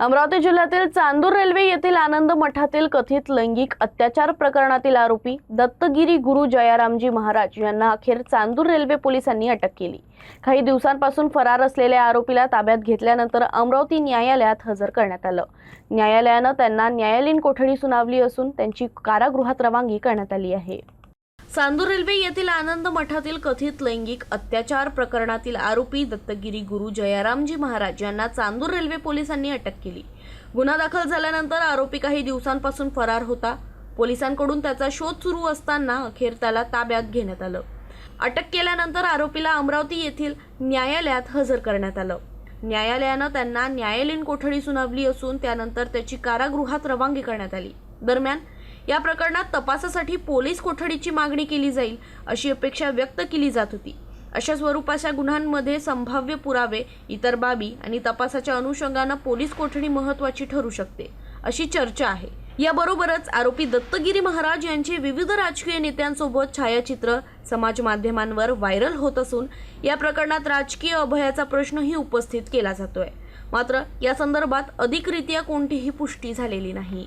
अमरावती जिल्ह्यातील चांदूर रेल्वे येथील आनंद मठातील कथित लैंगिक अत्याचार प्रकरणातील आरोपी दत्तगिरी गुरु जयारामजी महाराज यांना अखेर चांदूर रेल्वे पोलिसांनी अटक केली। काही दिवसांपासून फरार असलेल्या आरोपीला ताब्यात घेतल्यानंतर अमरावती न्यायालयात हजर करण्यात आलं। न्यायालयानं त्यांना न्यायालयीन कोठडी सुनावली असून त्यांची कारागृहात रवानगी करण्यात आली आहे। चांदूर रेल्वे येथील आनंद मठातील कथित लैंगिक अत्याचार प्रकरणातील आरोपी दत्तगिरी गुरु जयारामजी महाराज यांना चांदूर रेल्वे पोलिसांनी अटक केली। गुन्हा दाखल झाल्यानंतर आरोपी काही दिवसांपासून फरार होता। पोलिसांकडून त्याचा शोध सुरू असताना अखेर त्याला ताब्यात घेण्यात आलं। अटक केल्यानंतर आरोपीला अमरावती येथील न्यायालयात हजर करण्यात आलं। न्यायालयानं त्यांना न्यायालयीन कोठडी सुनावली असून त्यानंतर त्याची कारागृहात रवानगी करण्यात आली। दरम्यान या प्रकरणात तपासासाठी पोलीस कोठडीची मागणी केली जाईल अशी अपेक्षा व्यक्त केली जात होती। अशा स्वरूपाच्या गुन्ह्यांमध्ये संभाव्य पुरावे, इतर बाबी आणि तपासाच्या अनुषंगाने पोलीस कोठडी महत्त्वाची ठरू शकते अशी चर्चा आहे। याबरोबरच आरोपी दत्तगिरी महाराज यांचे विविध राजकीय नेत्यांसोबत छायाचित्र समाज माध्यमांवर व्हायरल होत असून या प्रकरणात राजकीय अभयाचा प्रश्नही उपस्थित केला जातोय। मात्र या संदर्भात अधिकृतरित्या कोणतीही पुष्टी झालेली नाही।